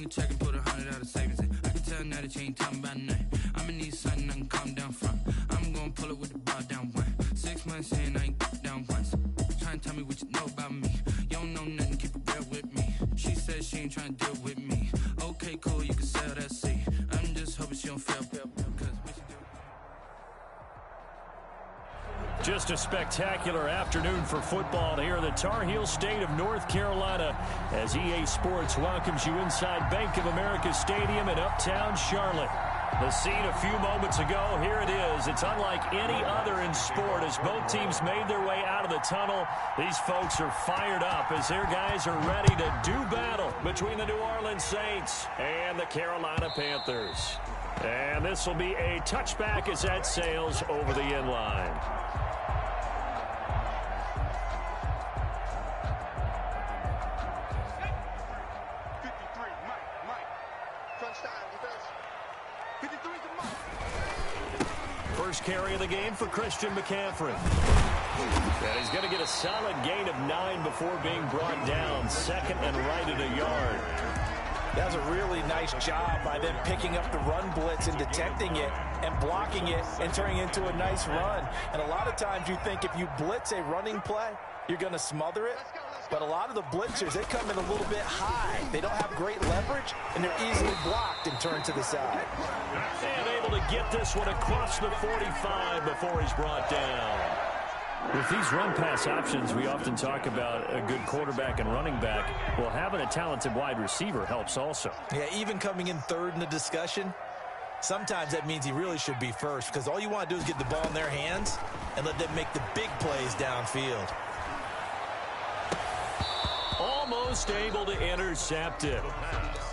a check and put $100 out of savings in. I can tell now that you ain't talking about nothing. I'ma need something I can calm down from. I'm gonna pull it with the bar down one. 6 months in, I ain't down once. Trying to tell me what you know about me. You don't know nothing, keep it real with me. She said she ain't trying to deal with me. Okay, cool, you can sell that seat. I'm just hoping she don't fail, cause what you do. Just a spectacular afternoon for football here in the Tar Heel state of North Carolina as EA Sports welcomes you inside Bank of America Stadium in Uptown Charlotte. The scene a few moments ago, here it is. It's unlike any other in sport as both teams made their way out of the tunnel. These folks are fired up as their guys are ready to do battle between the New Orleans Saints and the Carolina Panthers. And this will be a touchback as that sails over the end line. First carry of the game for Christian McCaffrey. And he's going to get a solid gain of 9 before being brought down. Second and right at a yard. That was a really nice job by them picking up the run blitz and detecting it and blocking it and turning it into a nice run. And a lot of times you think if you blitz a running play, you're going to smother it. But a lot of the blitzers, they come in a little bit high. They don't have great leverage, and they're easily blocked and turned to the side. And able to get this one across the 45 before he's brought down. With these run-pass options, we often talk about a good quarterback and running back. Well, having a talented wide receiver helps also. Yeah, even coming in third in the discussion, sometimes that means he really should be first because all you want to do is get the ball in their hands and let them make the big plays downfield. Almost able to intercept it.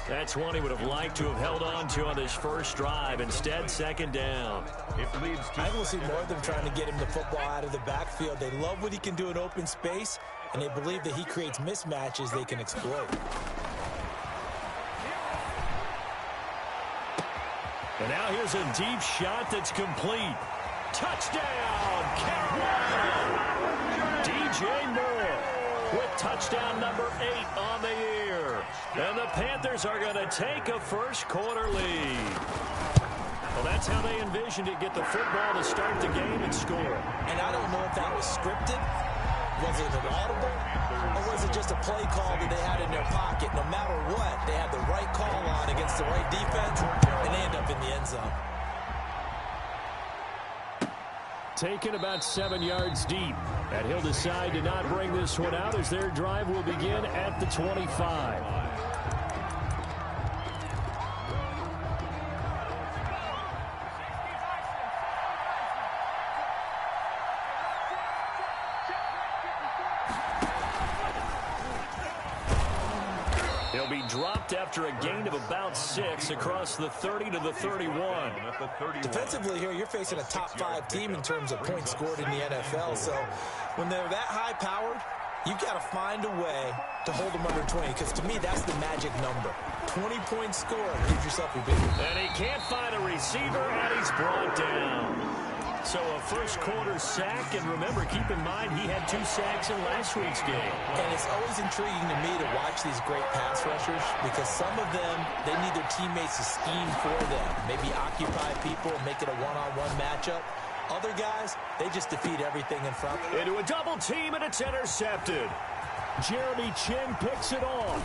That's one he would have liked to have held on to on his first drive. Instead, second down. I will see more of them trying to get him the football out of the backfield. They love what he can do in open space, and they believe that he creates mismatches they can exploit. And now here's a deep shot that's complete. Touchdown, Carolina! DJ Moore with touchdown number 8 on the year. And the Panthers are going to take a first quarter lead. Well, that's how they envisioned it, get the football to start the game and score. And I don't know if that was scripted, was it an audible, or was it just a play call that they had in their pocket? No matter what, they had the right call on against the right defense, and they end up in the end zone. Taken about 7 yards deep. And he'll decide to not bring this one out as their drive will begin at the 25. He'll be dropped after a gain of about 6 across the 30 to the 31. Defensively here, you're facing a top 5 team in terms of points scored in the NFL. So when they're that high-powered, you've got to find a way to hold them under 20. Because to me, that's the magic number. 20 points scored. Give yourself a big one. And he can't find a receiver, and he's brought down. So a first quarter sack, and remember, keep in mind, he had 2 sacks in last week's game. And it's always intriguing to me to watch these great pass rushers because some of them, they need their teammates to scheme for them. Maybe occupy people and make it a one-on-one matchup. Other guys, they just defeat everything in front. Into a double team, and it's intercepted. Jeremy Chin picks it off.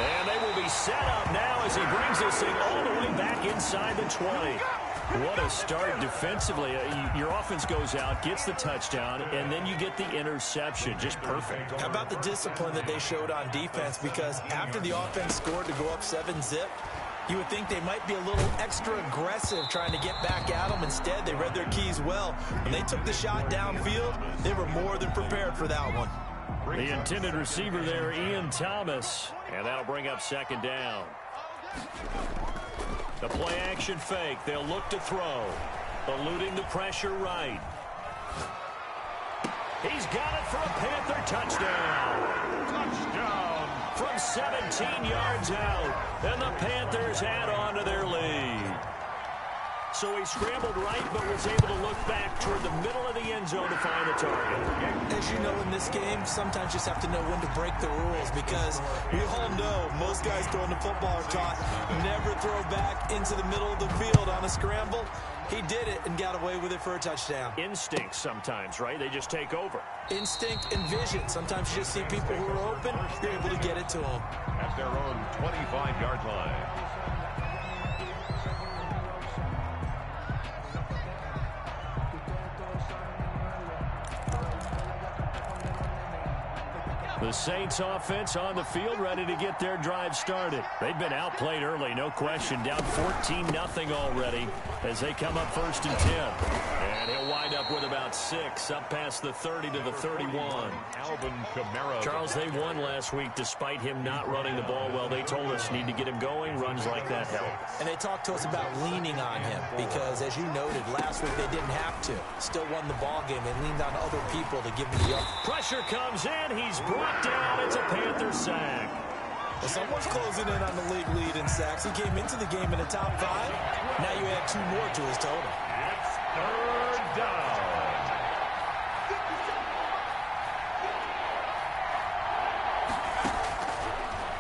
And they will be set up now as he brings this thing all the way back inside the 20. What a start defensively. Your offense goes out, gets the touchdown, and then you get the interception. Just perfect. How about the discipline that they showed on defense? Because after the offense scored to go up 7-zip, you would think they might be a little extra aggressive trying to get back at them. Instead, they read their keys well. When they took the shot downfield, they were more than prepared for that one. The intended receiver there, Ian Thomas, and that'll bring up second down. The play-action fake. They'll look to throw. Eluding the pressure right. He's got it for a Panther touchdown. Touchdown. From 17 yards out. And the Panthers add on to their lead. so he scrambled right but was able to look back toward the middle of the end zone to find the target. As you know, in this game, sometimes you just have to know when to break the rules, because we all know most guys throwing the football are taught never throw back into the middle of the field on a scramble. He did it and got away with it for a touchdown. Instinct sometimes, right? They just take over. Instinct and vision. Sometimes you just see people who are open, you're able to get it to them. At their own 25-yard line. The Saints offense on the field, ready to get their drive started. They've been outplayed early, no question. Down 14-0 already as they come up 1st and 10. And he'll wind up with about 6, up past the 30 to the 31. Alvin Kamara. Charles, they won last week despite him not running the ball well. They told us need to get him going. Runs like that help. And they talked to us about leaning on him because, as you noted, last week they didn't have to. Still won the ball game. They leaned on other people to give them the up. Pressure comes in. He's brought down. It's a Panther sack. Well, someone's closing in on the league lead in sacks. He came into the game in the top 5. Now you add 2 more to his total. It's 3rd down.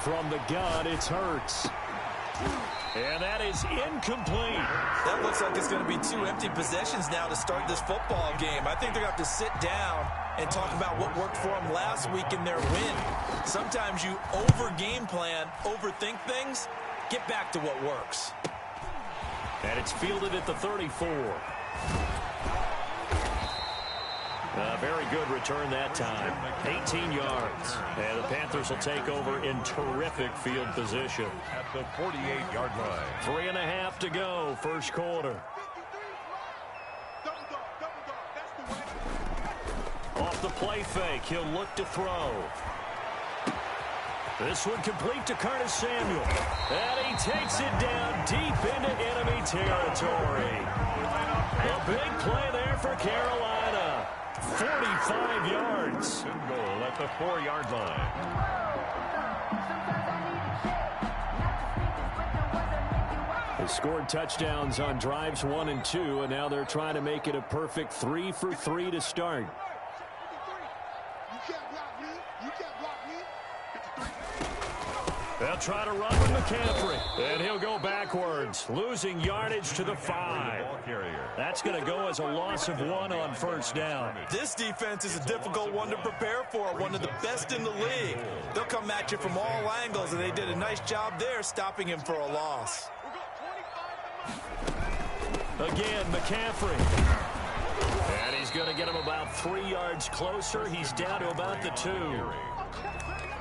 From the gun, it's Hurts. And that is incomplete. That looks like it's going to be 2 empty possessions now to start this football game. I think they're going to have to sit down and talk about what worked for them last week in their win. Sometimes you over-game plan, overthink things, get back to what works. And it's fielded at the 34. Very good return that time. 18 yards. And the Panthers will take over in terrific field position. At the 48-yard line. 3.5 to go, first quarter. Off the play fake, he'll look to throw. This one complete to Curtis Samuel. And he takes it down deep into enemy territory. A big play there for Carolina. 45 yards. Goal at the 4-yard line. They scored touchdowns on drives 1 and 2, and now they're trying to make it a perfect 3 for 3 to start. They'll try to run with McCaffrey, and he'll go backwards, losing yardage to the 5. That's going to go as a loss of 1 on first down. This defense is a difficult one to prepare for, one of the best in the league. They'll come at you from all angles, and they did a nice job there stopping him for a loss. Again, McCaffrey. And he's going to get him about 3 yards closer. He's down to about the 2.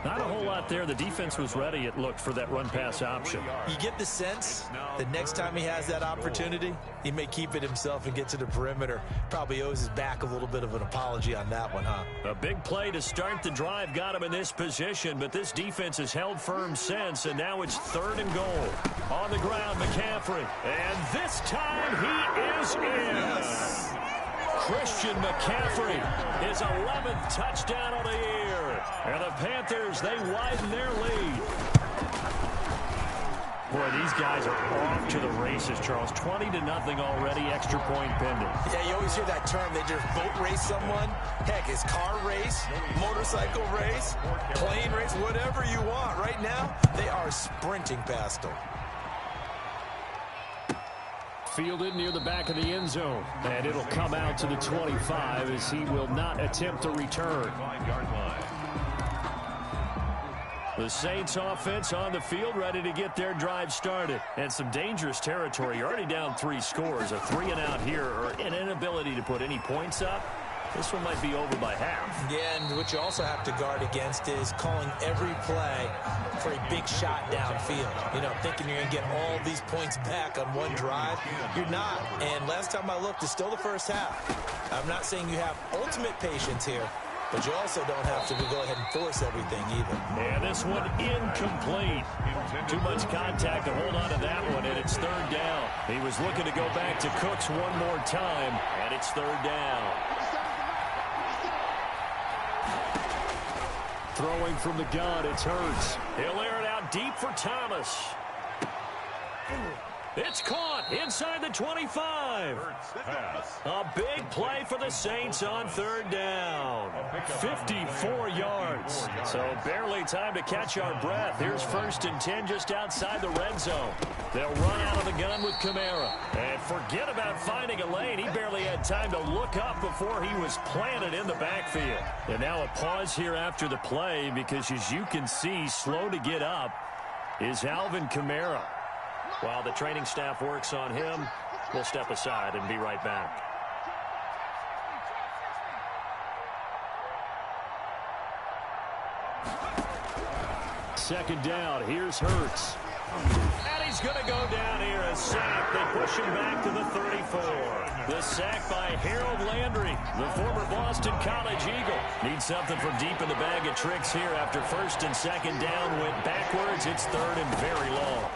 Not a whole lot there. The defense was ready, it looked, for that run-pass option. You get the sense that next time he has that opportunity, he may keep it himself and get to the perimeter. Probably owes his back a little bit of an apology on that one, huh? A big play to start the drive got him in this position, but this defense has held firm since, and now it's 3rd and goal. On the ground, McCaffrey. And this time he is in. Yes. Christian McCaffrey, his 11th touchdown of the year. And the Panthers, they widen their lead. Boy, these guys are off to the races, Charles. 20-0 already, extra point pending. Yeah, you always hear that term. They just boat race someone. Heck, it's car race, motorcycle race, plane race, whatever you want. Right now, they are sprinting past them. Fielded near the back of the end zone. And it'll come out to the 25 as he will not attempt to return. 5-yard line. The Saints offense on the field, ready to get their drive started. And some dangerous territory. You're already down 3 scores. A 3-and-out here, or an inability to put any points up. This one might be over by half. Yeah, and what you also have to guard against is calling every play for a big shot downfield. You know, thinking you're going to get all these points back on one drive. You're not. And last time I looked, it's still the first half. I'm not saying you have ultimate patience here, but you also don't have to go ahead and force everything either. And this one incomplete. Too much contact to hold on to that one, and it's 3rd down. He was looking to go back to Cooks one more time, and it's 3rd down. Throwing from the gun, it's Hurts. He'll air it out deep for Thomas. It's caught inside the 25. A big play for the Saints on third down. 54 yards. So barely time to catch our breath. Here's 1st and 10 just outside the red zone. They'll run out of the gun with Kamara. And forget about finding a lane. He barely had time to look up before he was planted in the backfield. And now a pause here after the play because, as you can see, slow to get up is Alvin Kamara. While the training staff works on him, we'll step aside and be right back. Second down, here's Hurts. And he's going to go down here, a sack. They push him back to the 34. The sack by Harold Landry, the former Boston College Eagle. Needs something from deep in the bag of tricks here after 1st and 2nd down went backwards. It's 3rd and very long.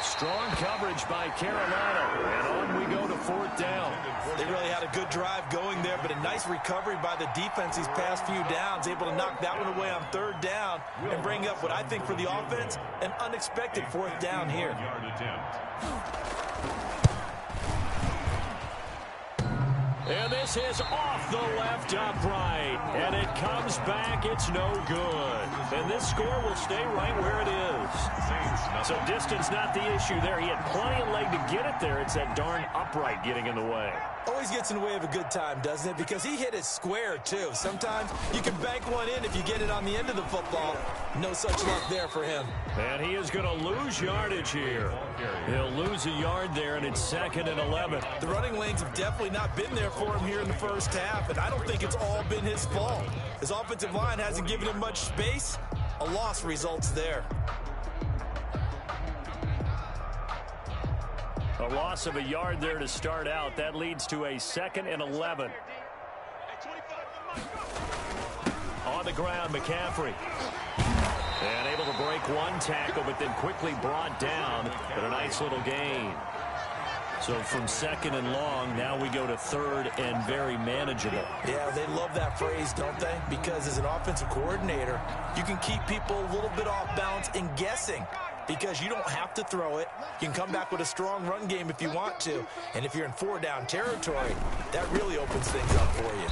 Strong coverage by Carolina, and on we go to 4th down. They really had a good drive going there, but a nice recovery by the defense these past few downs, able to knock that one away on 3rd down and bring up what I think for the offense, an unexpected 4th down here. And this is off the left upright, and it comes back. It's no good. And this score will stay right where it is. So distance not the issue there. He had plenty of leg to get it there. It's that darn upright getting in the way. Always gets in the way of a good time, doesn't it? Because he hit it square, too. Sometimes you can bank one in if you get it on the end of the football. No such luck there for him. And he is going to lose yardage here. He'll lose a yard there, and it's 2nd and 11. The running lanes have definitely not been there for him here in the first half, and I don't think it's all been his fault. His offensive line hasn't given him much space. A loss results there. A loss of a yard there to start out. That leads to a 2nd and 11. On the ground, McCaffrey. And able to break one tackle, but then quickly brought down. But a nice little gain. So from 2nd and long, now we go to 3rd and very manageable. Yeah, they love that phrase, don't they? Because as an offensive coordinator, you can keep people a little bit off balance and guessing. Because you don't have to throw it. You can come back with a strong run game if you want to. And if you're in 4-down territory, that really opens things up for you.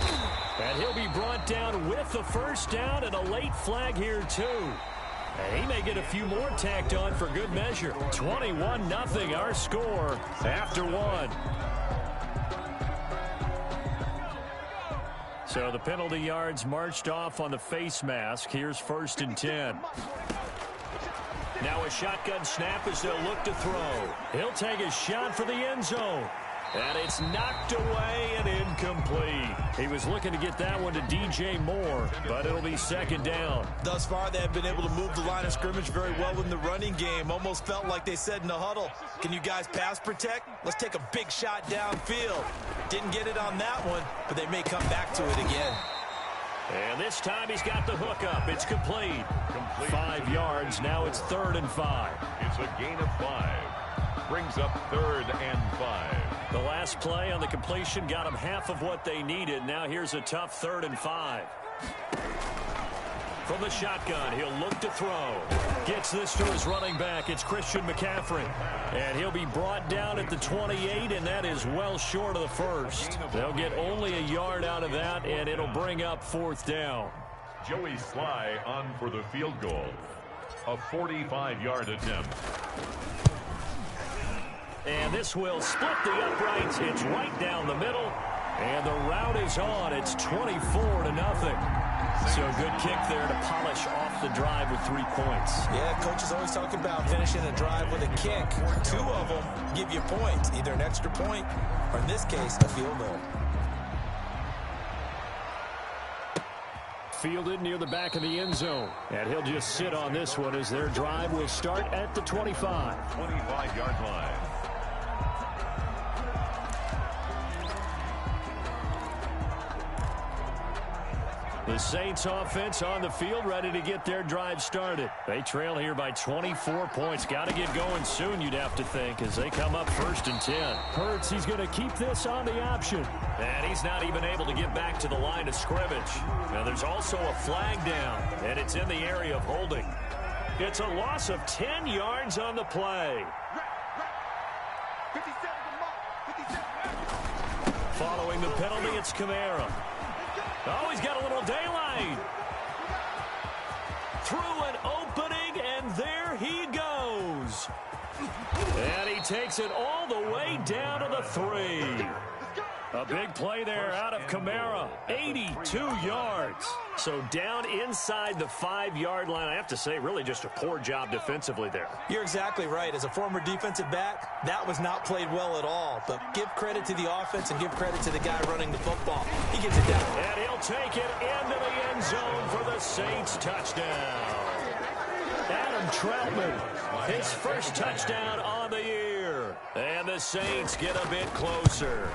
And he'll be brought down with the 1st down and a late flag here, too. And he may get a few more tacked on for good measure. 21-0 our score after 1. So the penalty yards marched off on the face mask. Here's 1st and 10. Now a shotgun snap as they'll look to throw. He'll take a shot for the end zone. And it's knocked away and incomplete. He was looking to get that one to DJ Moore, but it'll be 2nd down. Thus far, they have been able to move the line of scrimmage very well in the running game. Almost felt like they said in the huddle, can you guys pass protect? Let's take a big shot downfield. Didn't get it on that one, but they may come back to it again. And this time he's got the hook up. It's complete. 5 yards. Now it's 3rd and 5. It's a gain of 5. Brings up 3rd and 5. The last play on the completion got them half of what they needed. Now here's a tough 3rd and 5. From the shotgun, he'll look to throw. Gets this to his running back. It's Christian McCaffrey. And he'll be brought down at the 28, and that is well short of the 1st. They'll get only a yard out of that, and it'll bring up 4th down. Joey Sly on for the field goal. A 45-yard attempt. And this will split the uprights. It's right down the middle. And the route is on. It's 24-0. So good kick there to polish off the drive with 3 points. Yeah, coach is always talking about finishing a drive with a kick. 2 of them give you points, either an extra point or, in this case, a field goal. Fielded near the back of the end zone. And he'll just sit on this one as their drive will start at the 25. 25-yard line. The Saints offense on the field ready to get their drive started. They trail here by 24 points. Got to get going soon, you'd have to think, as they come up 1st and 10. Hurts, he's going to keep this on the option. And he's not even able to get back to the line of scrimmage. Now there's also a flag down, and it's in the area of holding. It's a loss of 10 yards on the play. Following the penalty, it's Kamara. Oh, he's got a little daylight. Through an opening, and there he goes. And he takes it all the way down to the 3. A big play there out of Kamara. 82 yards. So down inside the 5-yard line. I have to say, really just a poor job defensively there. You're exactly right. As a former defensive back, that was not played well at all. But give credit to the offense and give credit to the guy running the football. He gets it down. And he'll take it into the end zone for the Saints touchdown. Adam Troutman, his first touchdown on the year. And the Saints get a bit closer.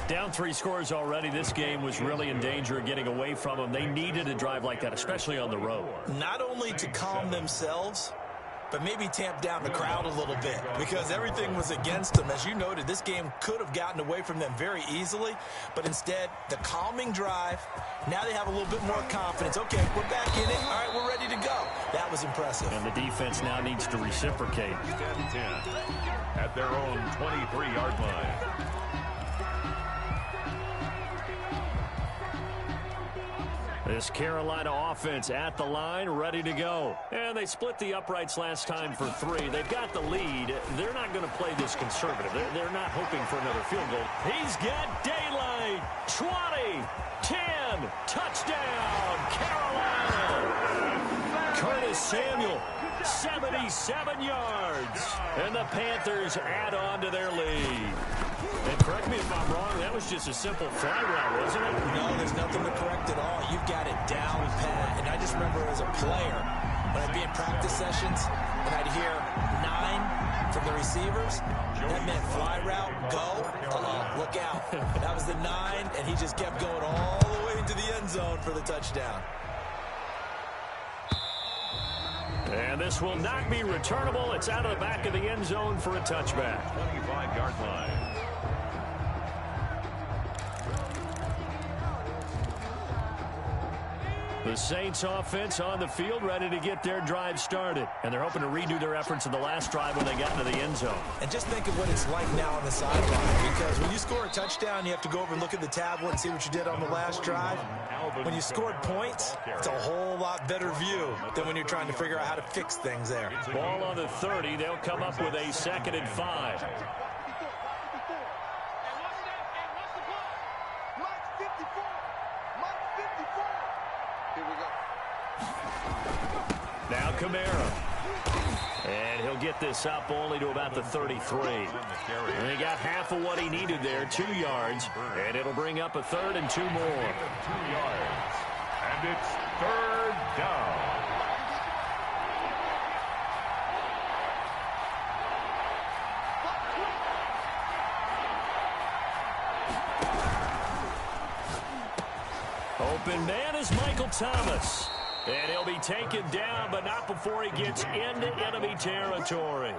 Down 3 scores already. This game was really in danger of getting away from them. They needed a drive like that, especially on the road. Not only to calm themselves, but maybe tamp down the crowd a little bit because everything was against them. As you noted, this game could have gotten away from them very easily, but instead, the calming drive, now they have a little bit more confidence. Okay, we're back in it. All right, we're ready to go. That was impressive. And the defense now needs to reciprocate. 10 at their own 23-yard line. This Carolina offense at the line, ready to go. And they split the uprights last time for 3. They've got the lead. They're not going to play this conservative. They're not hoping for another field goal. He's got daylight. 20, 10, touchdown, Carolina. Curtis Samuel, 77 yards. And the Panthers add on to their lead. And correct me if I'm wrong, that was just a simple fly route, wasn't it? No, there's nothing to correct at all. You've got it down pat. And I just remember as a player, when I'd be in practice sessions, and I'd hear 9 from the receivers, that meant fly route, go, look out. That was the 9, and he just kept going all the way into the end zone for the touchdown. And this will not be returnable. It's out of the back of the end zone for a touchback. 25-yard line. The Saints offense on the field, ready to get their drive started. And they're hoping to redo their efforts in the last drive when they got into the end zone. And just think of what it's like now on the sideline. Because when you score a touchdown, you have to go over and look at the tablet and see what you did on the last drive. When you scored points, it's a whole lot better view than when you're trying to figure out how to fix things there. Ball on the 30. They'll come up with a 2nd and 5. Now Kamara. And he'll get this up only to about the 33. And he got half of what he needed there, 2 yards. And it'll bring up a 3rd and 2 more. 2 yards. And it's 3rd down. Open man is Michael Thomas. And he'll be taken down, but not before he gets into enemy territory.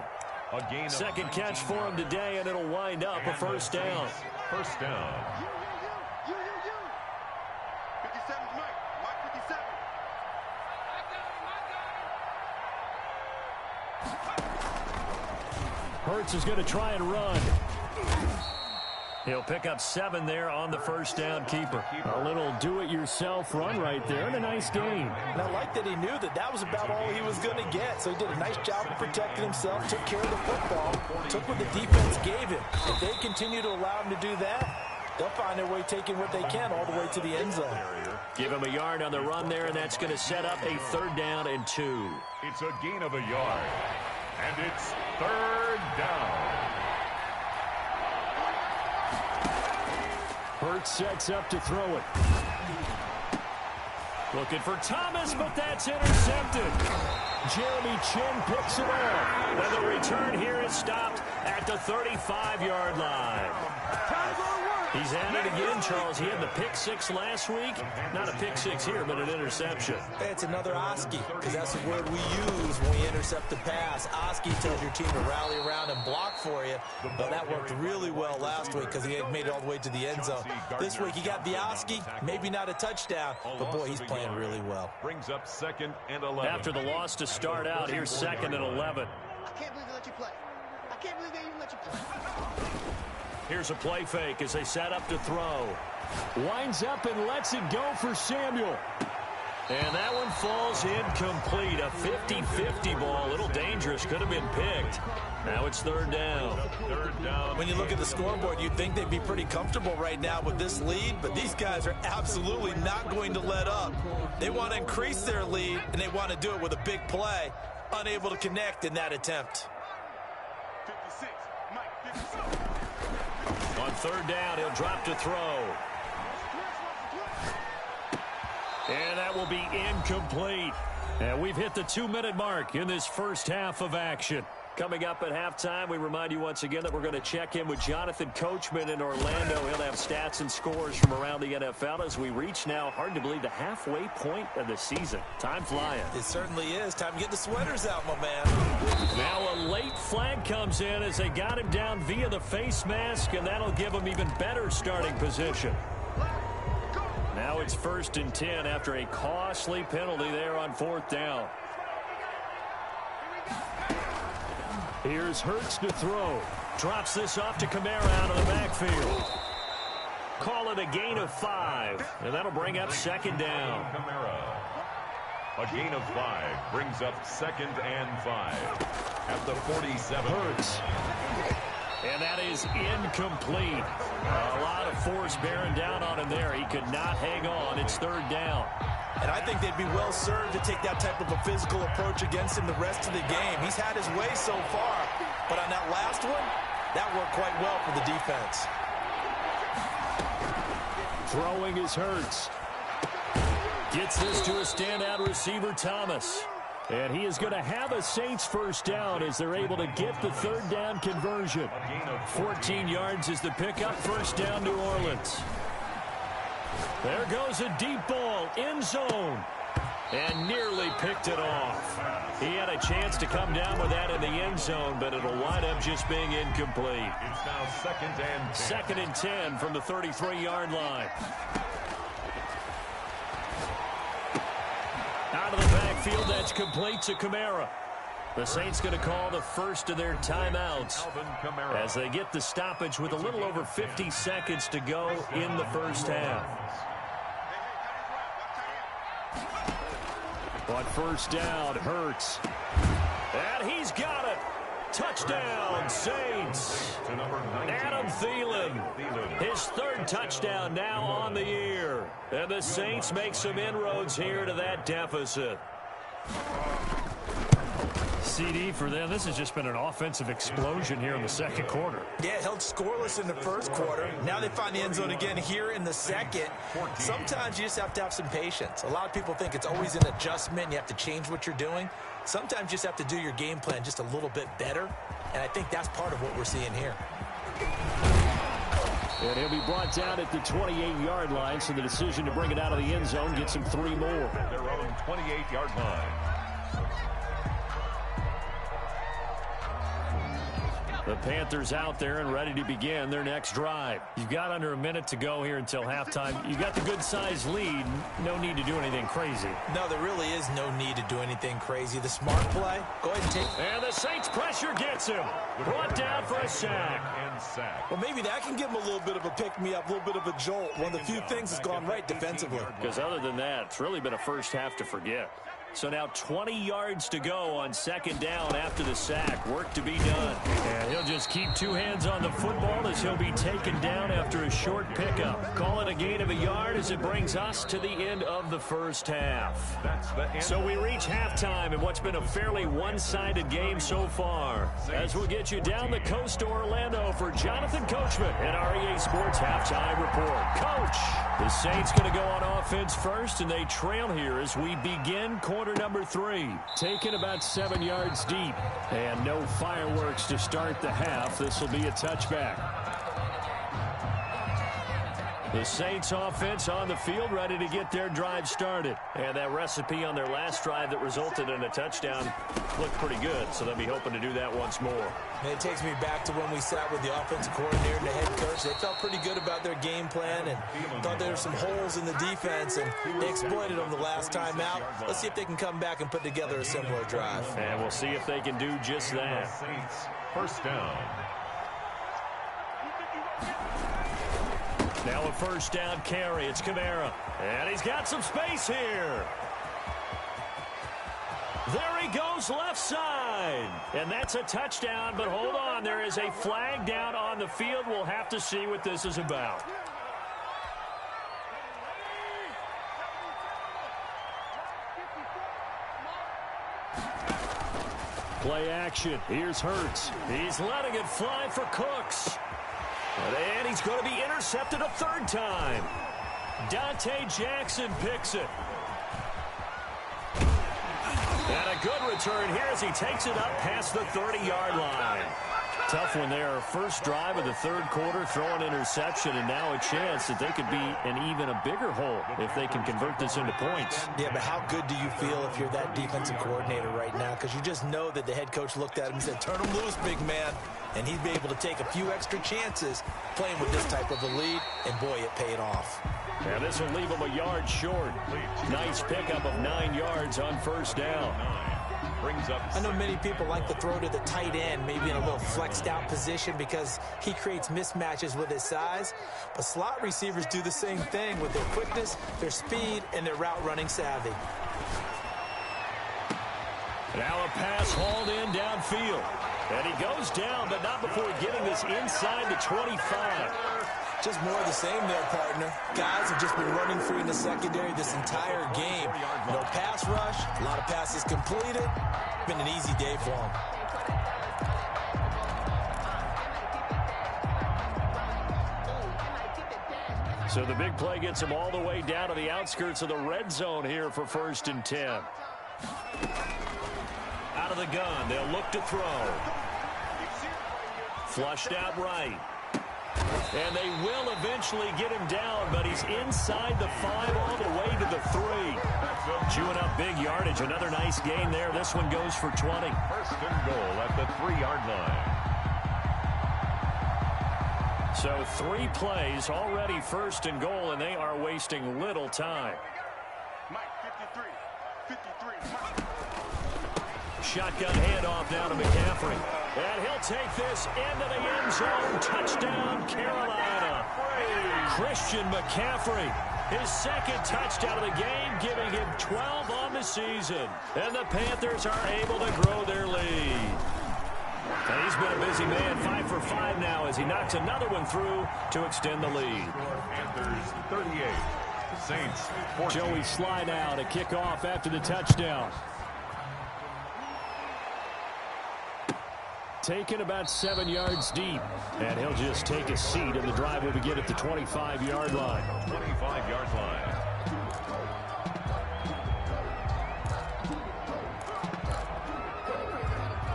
Second catch for him today, and it'll wind up a 1st down. 1st down. 57's Mike 57. Hurts is going to try and run. He'll pick up 7 there on the 1st down keeper. A little do-it-yourself run right there, and a nice gain. And I like that he knew that that was about all he was going to get. So he did a nice job of protecting himself, took care of the football, took what the defense gave him. If they continue to allow him to do that, they'll find their way taking what they can all the way to the end zone. Give him a yard on the run there, and that's going to set up a 3rd down and 2. It's a gain of a yard. And it's 3rd down. Hurts sets up to throw it. Looking for Thomas, but that's intercepted. Jeremy Chinn picks it off. And the return here is stopped at the 35-yard line. He's at it again, Charles. He had the pick six last week. Not a pick six here, but an interception. It's another Oski, because that's the word we use when we intercept the pass. Oski tells your team to rally around and block for you. But that worked really well last week because he had made it all the way to the end zone. This week he got the Oski, maybe not a touchdown, but boy, he's playing really well. Brings up 2nd and 11. After the loss to start out, here's 2nd and 11. I can't believe they let you play. I can't believe they even let you play. Here's a play fake as they set up to throw. Winds up and lets it go for Samuel. And that one falls incomplete. A 50-50 ball. A little dangerous. Could have been picked. Now it's 3rd down. 3rd down. When you look at the scoreboard, you'd think they'd be pretty comfortable right now with this lead, but these guys are absolutely not going to let up. They want to increase their lead, and they want to do it with a big play. Unable to connect in that attempt. 56, Mike, 56. On 3rd down, he'll drop to throw. And that will be incomplete. And we've hit the 2-minute mark in this first half of action. Coming up at halftime, we remind you once again that we're going to check in with Jonathan Coachman in Orlando. He'll have stats and scores from around the NFL as we reach now, hard to believe, the halfway point of the season. Time flying. It certainly is. Time to get the sweaters out, my man. Now a late flag comes in as they got him down via the face mask, and that'll give him even better starting position. Now it's 1st and 10 after a costly penalty there on 4th down. Here's Hurts to throw. Drops this off to Kamara out of the backfield. Call it a gain of 5, and that'll bring up 2nd down. Kamara. A gain of 5 brings up 2nd and 5 at the 47. Hurts. And that is incomplete. A lot of force bearing down on him there. He could not hang on. It's 3rd down. And I think they'd be well served to take that type of a physical approach against him the rest of the game. He's had his way so far, but on that last one, that worked quite well for the defense. Throwing is Hurts. Gets this to a standout receiver, Thomas. And he is going to have a Saints 1st down as they're able to get the 3rd down conversion. 14 yards is the pickup. 1st down, New Orleans. There goes a deep ball, end zone, and nearly picked it off. He had a chance to come down with that in the end zone, but it'll wind up just being incomplete. It's now 2nd and 10. 2nd and 10 from the 33-yard line. Out of the backfield, that's complete to Kamara. The Saints going to call the first of their timeouts as they get the stoppage with a little over 50 seconds to go in the first half. On 1st down, Hurts. And he's got it. Touchdown, Saints. Adam Thielen. His 3rd touchdown now on the year. And the Saints make some inroads here to that deficit. CD for them. This has just been an offensive explosion here in the 2nd quarter. Yeah, held scoreless in the 1st quarter. Now they find the end zone again here in the 2nd. Sometimes you just have to have some patience. A lot of people think it's always an adjustment. You have to change what you're doing. Sometimes you just have to do your game plan just a little bit better. And I think that's part of what we're seeing here. And he'll be brought down at the 28-yard line, so the decision to bring it out of the end zone gets him 3 more. Their own 28-yard line. The Panthers out there and ready to begin their next drive. You've got under a minute to go here until halftime. You've got the good-sized lead. No need to do anything crazy. No, there really is no need to do anything crazy. The smart play, go ahead and take. And the Saints pressure gets him. Brought down for a sack. Well, maybe that can give him a little bit of a pick-me-up, a little bit of a jolt. One of the few things that's gone right defensively. Because other than that, it's really been a first half to forget. So now 20 yards to go on 2nd down after the sack. Work to be done. And he'll just keep 2 hands on the football as he'll be taken down after a short pickup. Call it a gain of a yard as it brings us to the end of the first half. So we reach halftime in what's been a fairly one-sided game so far. As we'll get you down the coast to Orlando for Jonathan Coachman and our EA Sports Halftime Report. Coach, the Saints going to go on offense first, and they trail here as we begin quarter number 3. Taken about 7 yards deep. And no fireworks to start the half. This will be a touchback. The Saints offense on the field, ready to get their drive started. And that recipe on their last drive that resulted in a touchdown looked pretty good, so they'll be hoping to do that once more. And it takes me back to when we sat with the offensive coordinator and the head coach. They felt pretty good about their game plan and thought there were some holes in the defense, and they exploited them the last time out. Let's see if they can come back and put together a similar drive. And we'll see if they can do just that. Saints, first down. Now a first down carry. It's Kamara. And he's got some space here. There he goes left side. And that's a touchdown, but hold on. There is a flag down on the field. We'll have to see what this is about. Play action. Here's Hurts. He's letting it fly for Cooks. And he's going to be intercepted a third time. Dante Jackson picks it. And a good return here as he takes it up past the 30-yard line. Tough one there. First drive of the third quarter, throw an interception, and now a chance that they could be in even a bigger hole if they can convert this into points. Yeah, but how good do you feel if you're that defensive coordinator right now? Because you just know that the head coach looked at him and said, turn him loose, big man. And he'd be able to take a few extra chances playing with this type of a lead, and boy, it paid off. And this will leave him a yard short. Nice pickup of 9 yards on first down. I know many people like to throw to the tight end, maybe in a little flexed out position because he creates mismatches with his size. But slot receivers do the same thing with their quickness, their speed, and their route running savvy. Now a pass hauled in downfield. And he goes down, but not before getting this inside the 25. Just more of the same there, partner. Guys have just been running free in the secondary this entire game. No pass rush, a lot of passes completed. Been an easy day for them. So the big play gets them all the way down to the outskirts of the red zone here for 1st and 10. Out of the gun, they'll look to throw. Flushed out right. And they will eventually get him down, but he's inside the 5 all the way to the 3. Chewing up big yardage. Another nice gain there. This one goes for 20. First and goal at the 3-yard line. So 3 plays, already 1st and goal, and they are wasting little time. Mike, 53, Mike. Shotgun handoff now to McCaffrey. And he'll take this into the end zone. Touchdown, Carolina. Christian McCaffrey, his 2nd touchdown of the game, giving him 12 on the season. And the Panthers are able to grow their lead. And he's been a busy man, 5 for 5 now as he knocks another one through to extend the lead. Panthers 38, Saints 14. Joey Sly now to kick off after the touchdown. Taken about 7 yards deep. And he'll just take a seat, and the drive will begin at the 25-yard line. 25-yard line.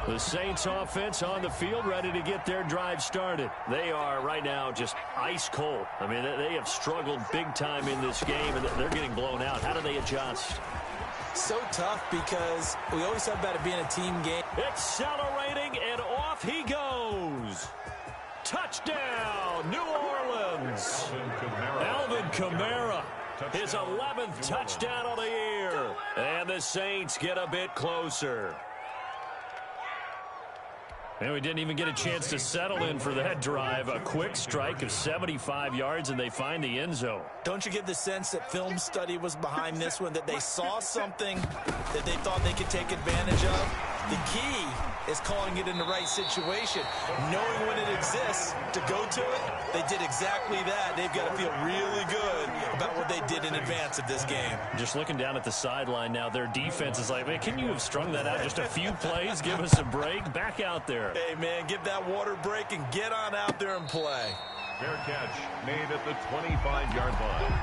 The Saints offense on the field, ready to get their drive started. They are right now just ice cold. I mean, they have struggled big time in this game, and they're getting blown out. How do they adjust? So tough because we always talk about it being a team game. Accelerating, and off he goes. Touchdown, New Orleans. Alvin Kamara, his 11th touchdown of the year. And the Saints get a bit closer. And we didn't even get a chance to settle in for that drive. A quick strike of 75 yards, and they find the end zone. Don't you get the sense that film study was behind this one, that they saw something that they thought they could take advantage of? The key is calling it in the right situation, knowing when it exists to go to it. They did exactly that. They've got to feel really good about what they did in advance of this game. Just looking down at the sideline now, their defense is like, man, can you have strung that out just a few plays? Give us a break. Back out there. Hey, man, give that water break and get on out there and play. Fair catch made at the 25-yard line.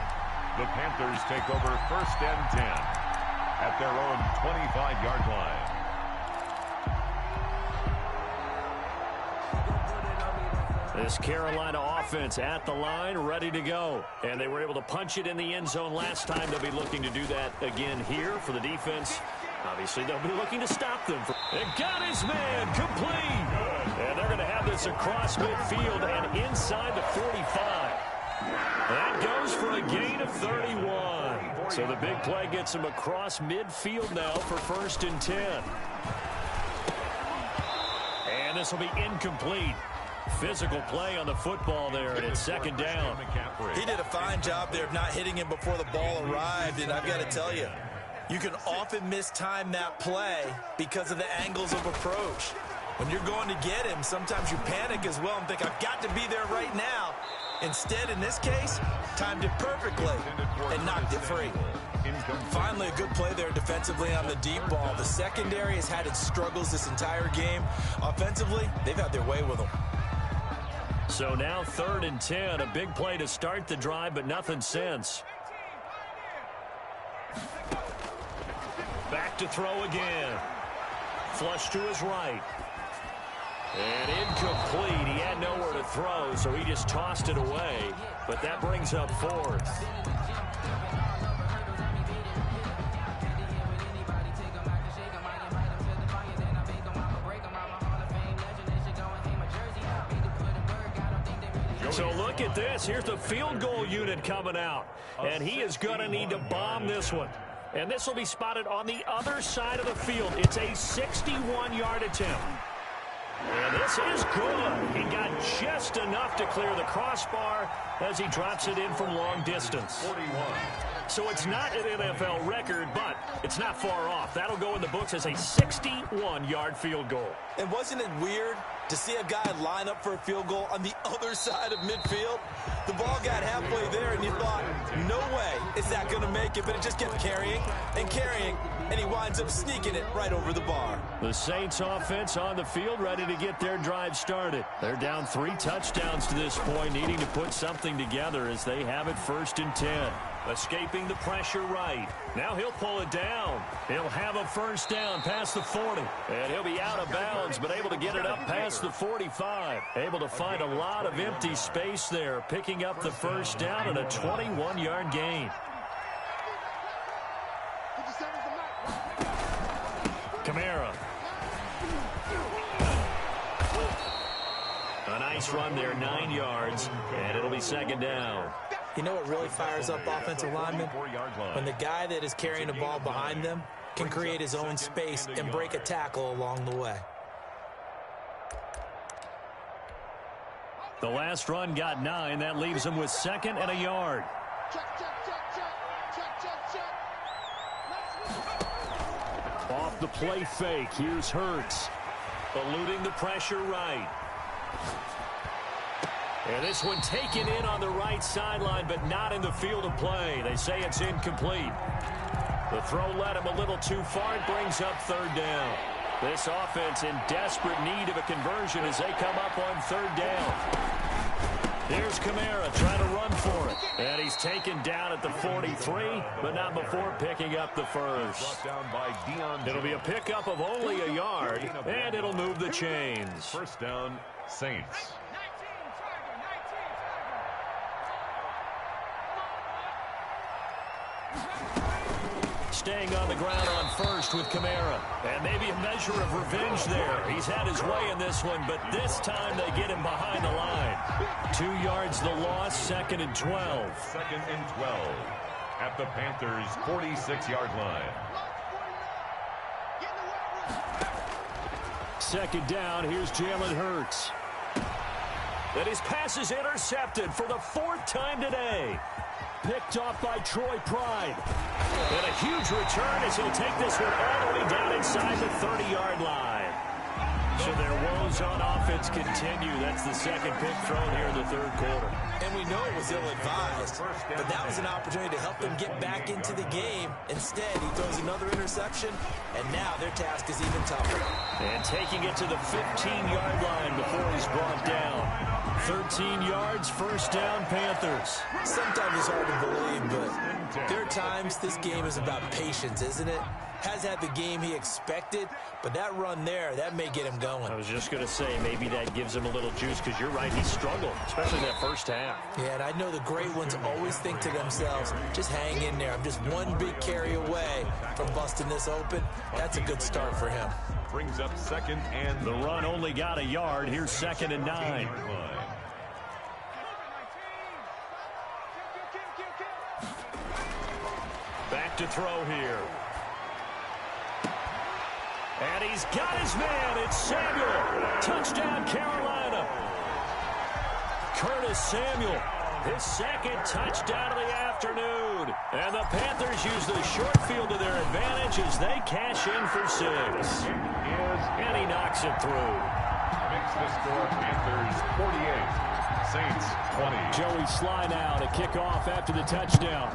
The Panthers take over 1st and 10 at their own 25-yard line. This Carolina offense at the line, ready to go. And they were able to punch it in the end zone last time. They'll be looking to do that again here for the defense. Obviously, they'll be looking to stop them. And got his man complete. And they're going to have this across midfield and inside the 45. That goes for a gain of 31. So the big play gets him across midfield now for 1st and 10. And this will be incomplete. Physical play on the football there, and it's 2nd down. He did a fine job there of not hitting him before the ball arrived, and I've got to tell you, you can often mistime that play because of the angles of approach. When you're going to get him, sometimes you panic as well and think, I've got to be there right now. Instead, in this case, timed it perfectly and knocked it free. Finally, a good play there defensively on the deep ball. The secondary has had its struggles this entire game. Offensively, they've had their way with them. So now 3rd and 10, a big play to start the drive, but nothing since. Back to throw again. Flush to his right. And incomplete. He had nowhere to throw, so he just tossed it away. But that brings up 4th. So look at this. Here's the field goal unit coming out. And he is going to need to bomb this one. And this will be spotted on the other side of the field. It's a 61-yard attempt. And this is good. He got just enough to clear the crossbar as he drops it in from long distance. 41. So it's not an NFL record, but it's not far off. That'll go in the books as a 61-yard field goal. And wasn't it weird to see a guy line up for a field goal on the other side of midfield? The ball got halfway there, and you thought, no way is that going to make it, but it just kept carrying and carrying, and he winds up sneaking it right over the bar. The Saints offense on the field, ready to get their drive started. They're down 3 touchdowns to this point, needing to put something together as they have it 1st and 10. Escaping the pressure right. Now he'll pull it down. He'll have a 1st down past the 40. And he'll be out of bounds, but able to get it up past the 45. Able to find a lot of empty space there, picking up the 1st down and a 21-yard gain. Kamara. A nice run there, 9 yards, and it'll be 2nd down. You know what really fires up offensive linemen? When the guy that is carrying the ball behind them can create his own space and break a tackle along the way. The last run got 9. That leaves him with 2nd and a yard. Off the play fake. Here's Hurts. Eluding the pressure right. And this one taken in on the right sideline, but not in the field of play. They say it's incomplete. The throw led him a little too far. It brings up 3rd down. This offense in desperate need of a conversion as they come up on 3rd down. Here's Kamara trying to run for it. And he's taken down at the 43, but not before picking up the 1st. It'll be a pickup of only a yard, and it'll move the chains. 1st down, Saints. Staying on the ground on 1st with Kamara. And maybe a measure of revenge there. He's had his way in this one, but this time they get him behind the line. 2 yards the loss, 2nd and 12. 2nd and 12 at the Panthers' 46-yard line. 2nd down, here's Jalen Hurts. And his pass is intercepted for the 4th time today. Picked off by Troy Pride. And a huge return as he'll take this one all the way down inside the 30-yard line. So their woes on offense continue. That's the 2nd pick thrown here in the 3rd quarter. And we know it was ill-advised, but that was an opportunity to help them get back into the game. Instead, he throws another interception, and now their task is even tougher. And taking it to the 15-yard line before he's brought down. 13 yards, 1st down, Panthers. Sometimes it's hard to believe, but there are times this game is about patience, isn't it? has had the game he expected, but that run there, that may get him going. I was just going to say, maybe that gives him a little juice, because you're right, he struggled, especially that first half. Yeah, and I know the great ones always think to themselves, just hang in there. I'm just one big carry away from busting this open. That's a good start for him. Brings up second and the run only got a yard. Here's 2nd and 9. Back to throw here. And he's got his man. It's Samuel. Touchdown, Carolina. Curtis Samuel, his 2nd touchdown of the afternoon. And the Panthers use the short field to their advantage as they cash in for 6. And he knocks it through. Makes the score Panthers 48, Saints 20. Joey Sly now to kick off after the touchdown.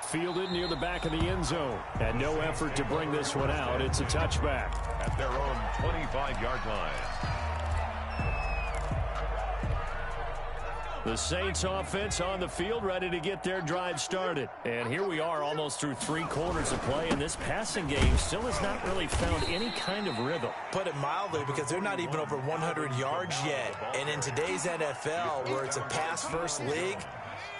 Fielded near the back of the end zone. And no effort to bring this one out. It's a touchback. At their own 25-yard line. The Saints offense on the field, ready to get their drive started. And here we are almost through 3 quarters of play, and this passing game still has not really found any kind of rhythm. Put it mildly, because they're not even over 100 yards yet. And in today's NFL, where it's a pass-first league,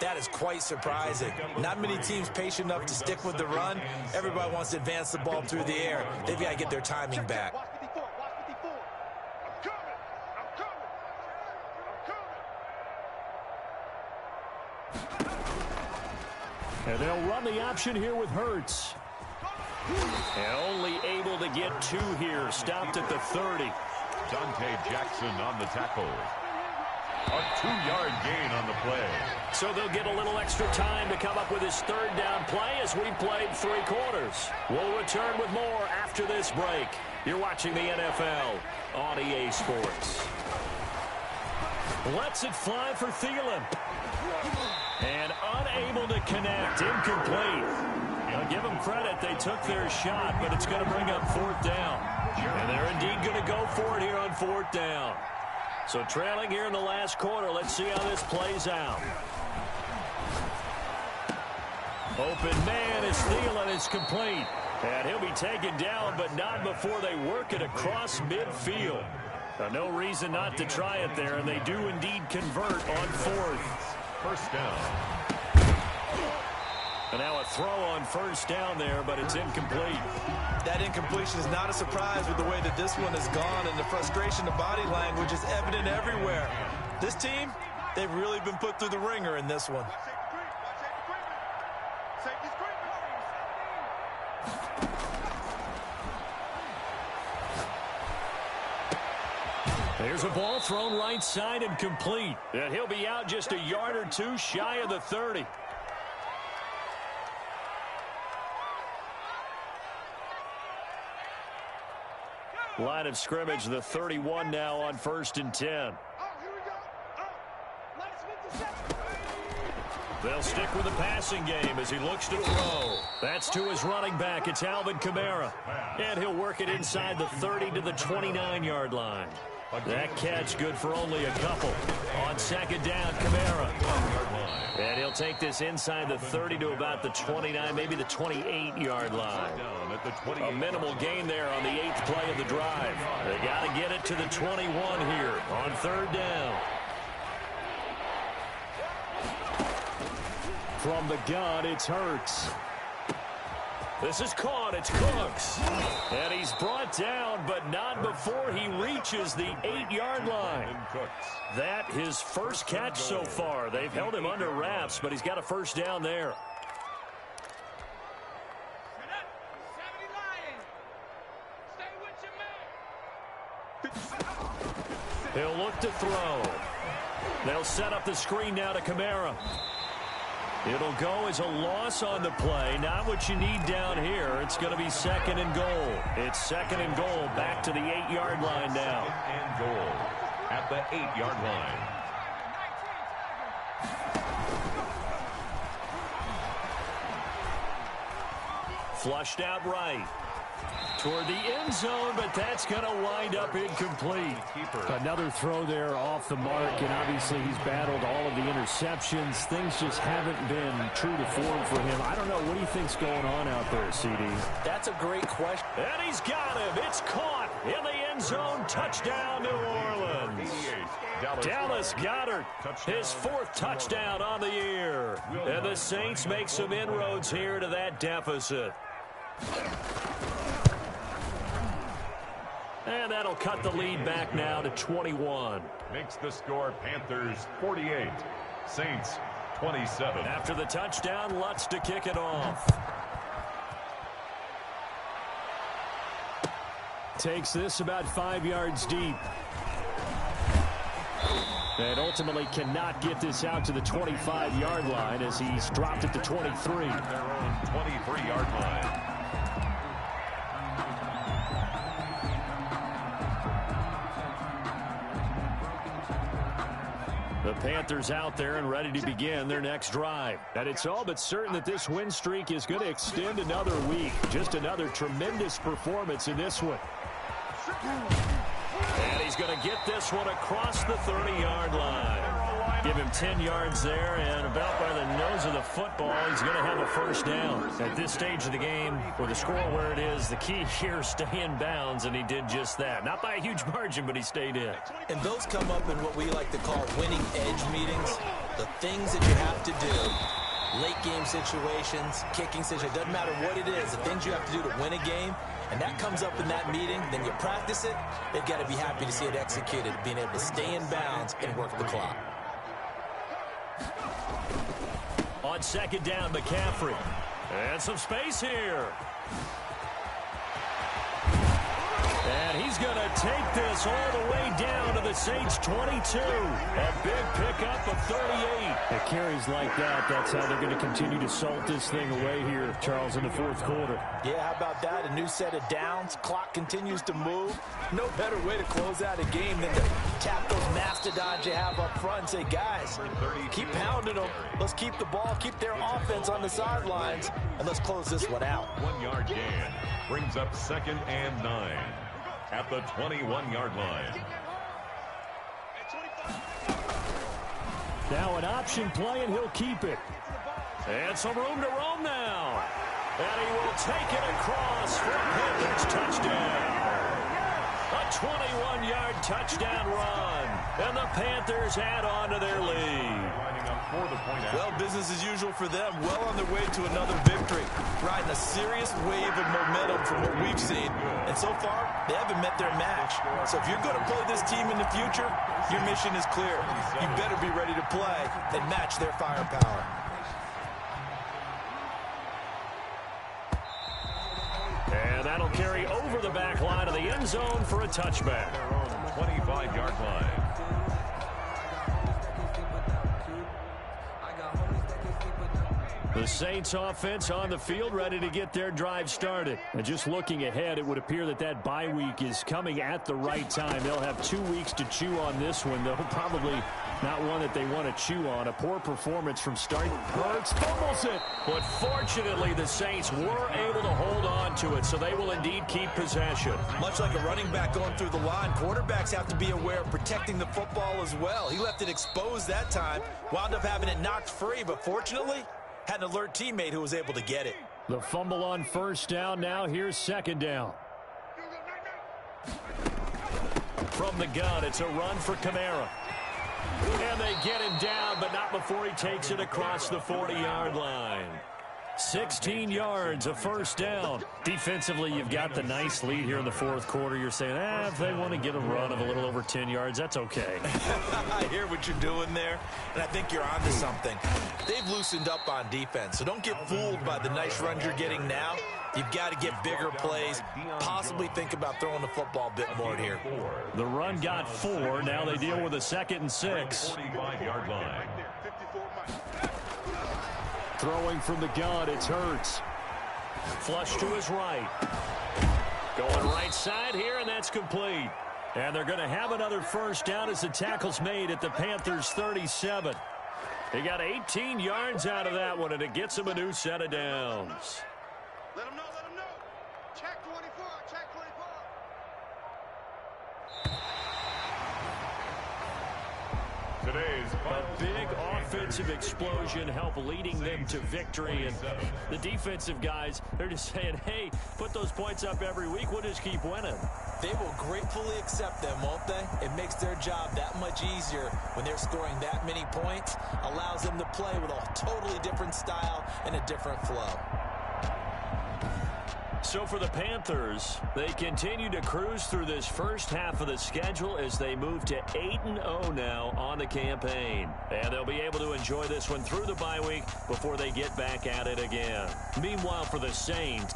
that is quite surprising. Not many teams patient enough to stick with the run. Everybody wants to advance the ball through the air. They've got to get their timing back. And they'll run the option here with Hurts. And only able to get 2 here. Stopped at the 30. Dante Jackson on the tackle. A 2-yard gain on the play. So they'll get a little extra time to come up with his 3rd down play as we played 3 quarters. We'll return with more after this break. You're watching the NFL on EA Sports. Lets it fly for Thielen. And unable to connect. Incomplete. I'll give them credit. They took their shot, but it's going to bring up 4th down. And they're indeed going to go for it here on 4th down. So trailing here in the last quarter. Let's see how this plays out. Open man is Thielen. It's complete. And he'll be taken down, but not before they work it across midfield. Now, no reason not to try it there, and they do indeed convert on 4th. First down. And now a throw on 1st down there, but it's incomplete. That incompletion is not a surprise with the way that this one has gone, and the frustration of body language is evident everywhere. This team, they've really been put through the ringer in this one. There's a ball thrown right side and complete. And he'll be out just a yard or 2 shy of the 30. Line of scrimmage, the 31 now on 1st and 10. They'll stick with the passing game as he looks to throw. That's to his running back. It's Alvin Kamara. And he'll work it inside the 30 to the 29-yard line. That catch good for only a couple. On 2nd down, Kamara. And he'll take this inside the 30 to about the 29, maybe the 28-yard line. A minimal gain there on the 8th play of the drive. They got to get it to the 21 here on 3rd down. From the gun, it's Hurts. This is caught. It's Cooks. And he's brought down, but not before he reaches the 8-yard line. That his first catch so far. They've held him under wraps, but he's got a 1st down there. He'll look to throw. They'll set up the screen now to Kamara. It'll go as a loss on the play. Not what you need down here. It's going to be 2nd and goal. It's 2nd and goal. Back to the 8-yard line now. 2nd and goal at the 8-yard line. Flushed out right. Toward the end zone, but that's going to wind up incomplete. Another throw there off the mark, and obviously he's battled all of the interceptions. Things just haven't been true to form for him. I don't know. What do you think's going on out there, CD? That's a great question. And he's got him. It's caught in the end zone. Touchdown, New Orleans. Dallas Goedert, his 4th touchdown on the year. And the Saints make some inroads here to that deficit. And that'll cut the lead back now to 21. Makes the score Panthers 48, Saints 27. After the touchdown, Lutz to kick it off. Takes this about 5 yards deep. And ultimately cannot get this out to the 25-yard line as he's dropped it to 23. Their own 23-yard line. The Panthers out there and ready to begin their next drive. And it's all but certain that this win streak is going to extend another week. Just another tremendous performance in this one. And he's going to get this one across the 30-yard line. Give him 10 yards there, and about by the nose of the football, he's going to have a first down. At this stage of the game, with the score where it is, the key here is stay in bounds, and he did just that. Not by a huge margin, but he stayed in. And those come up in what we like to call winning edge meetings. The things that you have to do, late game situations, kicking situations, doesn't matter what it is, the things you have to do to win a game, and that comes up in that meeting, then you practice it, they've got to be happy to see it executed, being able to stay in bounds and work the clock. On second down, McCaffrey. And some space here. And he's going to take this all the way down to the Saints' 22. A big pickup of 38. It carries like that. That's how they're going to continue to salt this thing away here, Charles, in the 4th quarter. Yeah, how about that? A new set of downs. Clock continues to move. No better way to close out a game than to tap those mastodons you have up front and say, guys, keep pounding them. Let's keep the ball, keep their offense on the sidelines, and let's close this one out. 1-yard gain brings up 2nd and 9 at the 21-yard line. Now an option play, and he'll keep it. And some room to roam now. And he will take it across for a Panthers touchdown. A 21-yard touchdown run. And the Panthers add on to their lead. Well, business as usual for them. Well on their way to another victory. Riding a serious wave of momentum from what we've seen. And so far, they haven't met their match. So if you're going to play this team in the future, your mission is clear. You better be ready to play and match their firepower. And that'll carry over the back line of the end zone for a touchback. 25-yard line. The Saints offense on the field ready to get their drive started. And just looking ahead, it would appear that that bye week is coming at the right time. They'll have 2 weeks to chew on this one, though. Probably not one that they want to chew on. A poor performance from start. Hurts fumbles it. But fortunately, the Saints were able to hold on to it, so they will indeed keep possession. Much like a running back going through the line, quarterbacks have to be aware of protecting the football as well. He left it exposed that time, wound up having it knocked free, but fortunately, had an alert teammate who was able to get it. The fumble on first down. Now here's second down. From the gun, it's a run for Kamara. And they get him down, but not before he takes it across the 40-yard line. 16 yards, a first down. Defensively, you've got the nice lead here in the 4th quarter. You're saying, if they want to get a run of a little over 10 yards, that's okay. I hear what you're doing there, and I think you're onto something. They've loosened up on defense, so don't get fooled by the nice runs you're getting now. You've got to get bigger plays, possibly think about throwing the football a bit more here. The run got 4. Now they deal with a 2nd and 6. 45-yard line. Throwing from the gun, it's Hurts. Flush to his right. Going right side here, and that's complete. And they're going to have another first down as the tackle's made at the Panthers' 37. They got 18 yards out of that one, and it gets them a new set of downs. Let him know, let him know. Check 24, check 24. Today's A big offensive explosion helped leading them to victory. And the defensive guys, they're just saying, hey, put those points up every week. We'll just keep winning. They will gratefully accept them, won't they? It makes their job that much easier when they're scoring that many points. Allows them to play with a totally different style and a different flow. So for the Panthers, they continue to cruise through this first half of the schedule as they move to 8-0 now on the campaign. And they'll be able to enjoy this one through the bye week before they get back at it again. Meanwhile, for the Saints,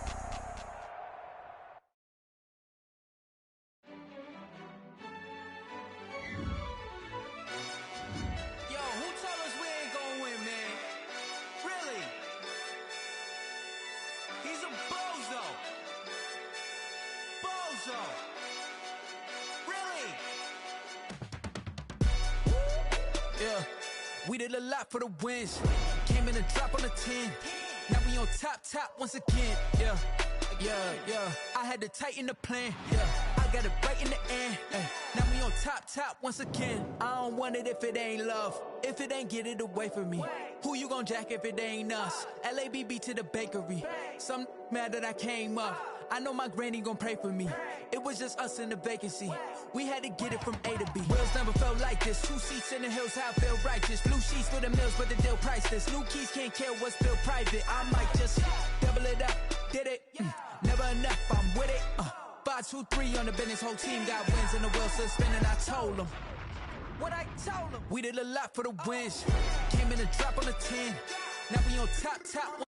Yeah, we did a lot for the wins. Came in and dropped on the 10. Now we on top once again. Yeah. I had to tighten the plan. Yeah, I got it right in the end. Now we on top once again. I don't want it if it ain't love. If it ain't, get it away from me. Who you gon' jack if it ain't us? LABB to the bakery. Some mad that I came up. I know my granny gon' pray for me. It was just us in the vacancy. We had to get it from A to B. Wheels never felt like this. 2 seats in the hills, how I feel righteous. Blue sheets for the mills, but the deal priceless. New keys can't care what's still private. I might just double it up. Did it? Never enough, I'm with it. 5, 2, 3 on the business. Whole team got wins and the wheels still spinning. I told them what I told them. We did a lot for the wins. Came in and dropped on the 10. Now we on top.